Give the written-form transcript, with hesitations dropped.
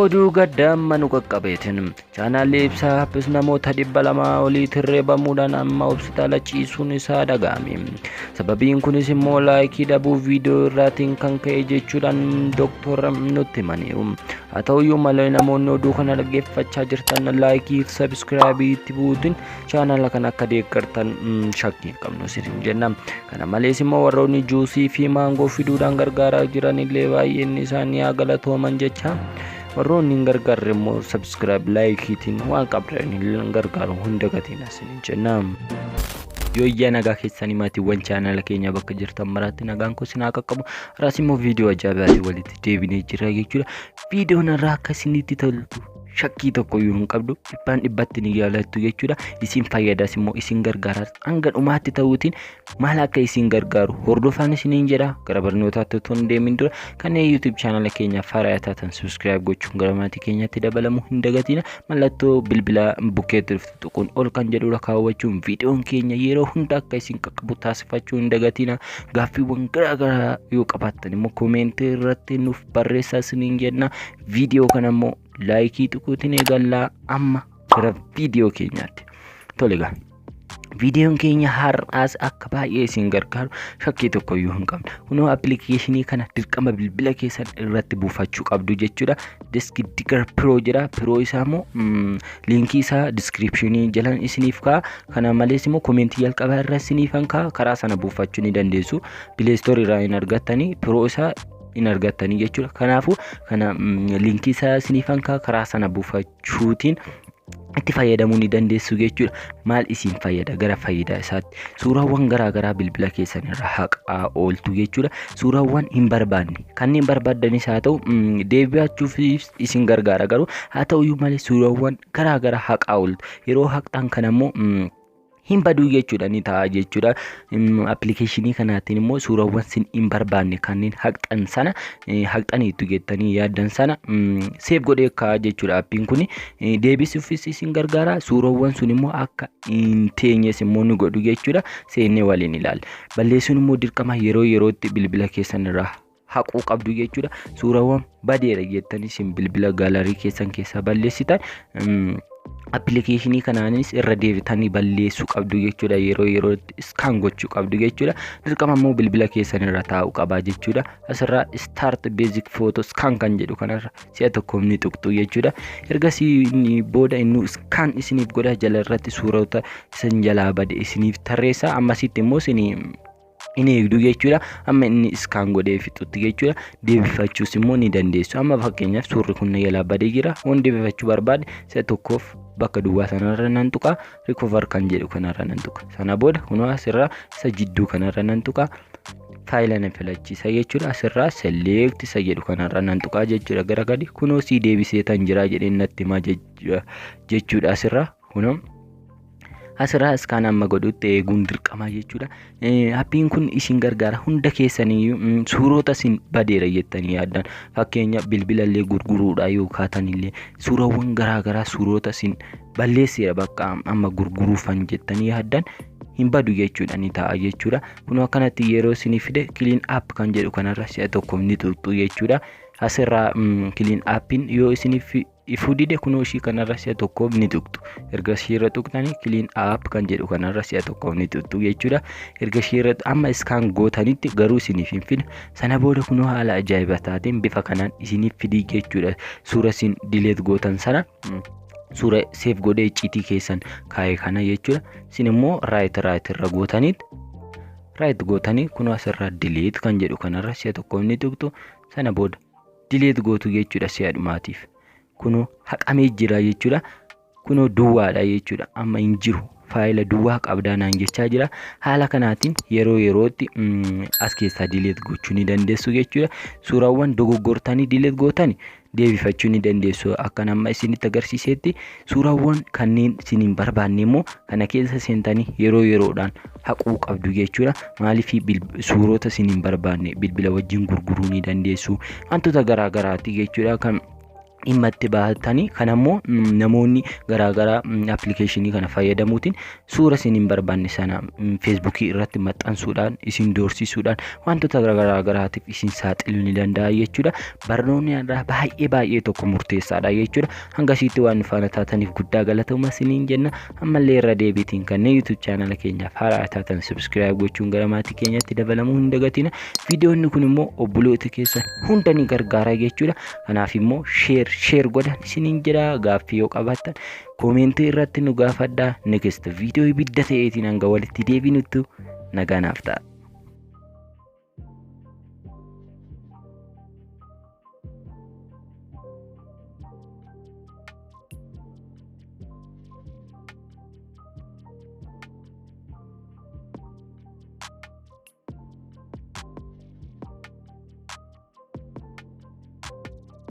oduu gaddaamma nu qaqqabeetin chaanaalli ibsaa hapis namoota 200 olii tirreebamuudhaan amma hospitaala ciisuun isaa dhaga'ame. Sababiin kunis immoo laayikii dhabuu viidiyoo irraatiin kan ka'e jechuudhaan doktora nutti himaniiru. Haa ta'uyyuu malee namoonni oduu kana dhaggeeffachaa jirtan laayikii fi sabiskiraabii itti buutiin chaanaala kana akka deeggartan shakkii qabnu isin jenna. Kana malees immoo warroonni juusii fi maangoo fiduudhaan gargaaraa jiran illee baay'een isaanii haa galatooman jecha. warroonni gargaarre immoo subscribe laayikiitiin waan qabdan gargaaru hunda gatiin asin jenna. Yoo iyya nagaa keessanii maatiiwwan chaanaala keenya bakka jirtan maraatti nagaan ko sinaa qaqqabu raas immoo viidiyoo ajaa'ibaatii walitti deebinee jira jechuudha. Viidiyoon irraa akka isinitti toltu shakkii tokko yoo hin qabdu dhibbatti ni jaalattu jechuudha. Isin fayyadaas immoo isin gargaaras hanga dhumaatti ta'uutiin maal akka isin gargaaru hordofaan isiniin jedha. Gara barnootaatti otoo hin deemin dura kanneen YouTube chaanaala keenya faaraa taatan subscribe gochuun gara maatii keenyatti dabalamu hin dagatina. Mallattoo bilbila bukkeetti tuquun ol kan jedhu kaawwachuun viidiyoon keenya yeroo hunda akka isin qaqqabu taasifachuu hin dagatina. Gaaffiiwwan garaagaraa yoo qabaattan immoo koomentii irratti nuuf barreessaa isiniin jenna. Viidiyoo kana immoo laayikii tuquutiin eegallaa amma gara viidiyoo keenyaatti. Tolegaa viidiyoon keenya har'aas akka baay'ee isin gargaaru shakkii tokko yoo hin qabne kunoo appilikeeshinii kana dirqama bilbila keessan irratti buufachuu qabdu jechuudha. Desk Digger Pro jira. Pro isaa immoo liinkii isaa descriptionii jalaan isiniif kaa'a. Kana malees immoo koomentii jalqabaa irra isiniif kaa'a. Karaa sana buufachuu ni dandeessu. Play Store irraa hin argattanii Pro isaa in argattanii jechuudha. Kanaafuu kana liinkii isaa isiniif kaa'a. Karaa sana buufachuutiin itti fayyadamuu ni dandeessu jechuudha. Maal isin fayyada gara fayyidaa isaatti suuraawwan garaagaraa bilbila keessan irraa haqaa ooltu jechuudha. Suuraawwan hin barbaanne kanneen barbaaddanis haa ta'u deebi'achuuf isin gargaara. Garuu haa ta'uyyuu malee suuraawwan garaagaraa haqaa ooltu yeroo haqxan kana immoo hin baduu jechuudha ni ta'a jechuudha. Appilikeeshinii kanaatiin immoo suuraawwan sin hin barbaanne kanneen haqxan sana haqxaniitu jettanii yaaddan sana seef godhee kaa'a jechuudha. Appiin kun deebisuufis isin gargaara. Suuraawwan sun immoo akka hin teenyes immoo ni godhu jechuudha. Seennee waliin ilaalla. Balleessuun immoo dirqama yeroo yerootti bilbila keessan irraa haquu qabdu jechuudha. Suuraawwan badeera jettanii sin bilbila gaalarii keessan keessaa balleessitan appilikeeshinii kanaanis irra deebitanii balleessuu qabdu jechuudha. Yeroo yerootti iskaan gochuu qabdu jechuudha. Dirqama immoo bilbila keessan irra taa'uu qabaa jechuudha. Asirraa start basic photo scan kan jedhu kanarra si'a tokko ni tuqxu jechuudha. Ergasii booda inni scan isiniif godha. Jala irratti suurota isin jalaa bade isiniif tarreessa. Ammasitti immoo inni eegdu jechuudha. Amma inni iskaan godhee fixutti jechuudha. Deebifachuus immoo ni dandeessu. Amma fakkeenyaaf suurri kun jalaa badee jira. Waan deebifachuu barbaade si'a tokkoof bakka duwwaa sanarra nan tuqa. Recover kan jedhu kanarra nan tuqa. Sana booda kunoo asirraa isa jidduu kanarra nan tuqa. Faayila na filachiisa jechuudha. Asirraa select isa jedhu kanarra nan tuqa jechuudha. Gara gadi kunoo si deebisee tan jira jedhee natti himaa jechuudha. Asirraa kunoo asirraa iskaan amma godhutti eeguun dirqama jechuudha. Appiin kun isin gargaara hunda keessanii suurota isin badeera jettanii yaaddan fakkeenya bilbila illee gurguruudha yoo kaatan illee suuraawwan garaagaraa suurota isin balleesseera bakka amma gurguruufan jettanii yaaddan hin badu jechuudha ni ta'a jechuudha. Kunoo akkanatti yeroo isin fide clean app kan jedhu kanarra si'a tokko ni tuqxu jechuudha. Asirraa clean appiin yoo isiniif ifuu dide kunoo ishii kanarra si'a tokko ni tuqxu. Erga ishiirra tuqxanii clean app kan jedhu kanarra si'a tokko ni tuqxu jechuudha. Erga ishiirra amma iskaan gootanitti garuu isiniif hin fidu. Sana booda kunoo haala ajaa'iba taateen bifa kanaan isiniif fidii jechuudha. Suura isin delete gootan sana suura seef godhee icciitii keessan kaa'ee kana jechuudha. Isin immoo right irra gootanii kunoo asirraa delete kan jedhu kanarra si'a tokko ni tuqxu. Sana booda delete gootu jechuudha si'a dhumaatiif. Kunoo haqamee jira jechuudha. Kunoo duwwaadha jechuudha. Amma hin jiru. Faayila duwwaa qabdaa naan jechaa jira. Haala kanaatiin yeroo yerootti as keessaa delete gochuu ni dandeessu jechuudha. Suuraawwan dogoggortanii delete gootanii deebifachuu ni dandeessu. Akka nama isinitti agarsiisetti suuraawwan kanneen isin hin barbaanne immoo kana keessa seentanii yeroo yeroodhaan haquu qabdu jechuudha. Maaliif suurota isin hin barbaanne bilbila wajjin gurguruu ni dandeessu. Wantoota garaagaraati jechuudha. Kan immatti baatanii kanammoo namoonni garaagaraa appilikeeshinii kana fayyadamuutiin suura isin hin barbaanne sana feesbuukii irratti maxxansuudhaan isin doorsisuudhaan wantoota garaagaraatiif isin saaxiluu ni danda'a jechuudha. Barnoonni irraa baay'ee tokko murteessaadha jechuudha. Hangasiitti waan faana taataniif guddaa galatoomaa isiniin jenna. Ammallee irra deebiitiin kanneen YouTube chaanala keenyaaf haaraa taatan subscribe gochuun gara maatii keenyatti dabalamuu hin dagatina. Viidiyoonni kun immoo obboloota keessan hunda ni gargaara jechuudha. Kanaaf immoo share godhan isiniin jedha. Gaaffii yoo qabaattan koomentii irratti nu gaafadhaa. Next viidiyoo ibidda ta'eetiin hanga walitti deebinutti nagaan naaf ta'a.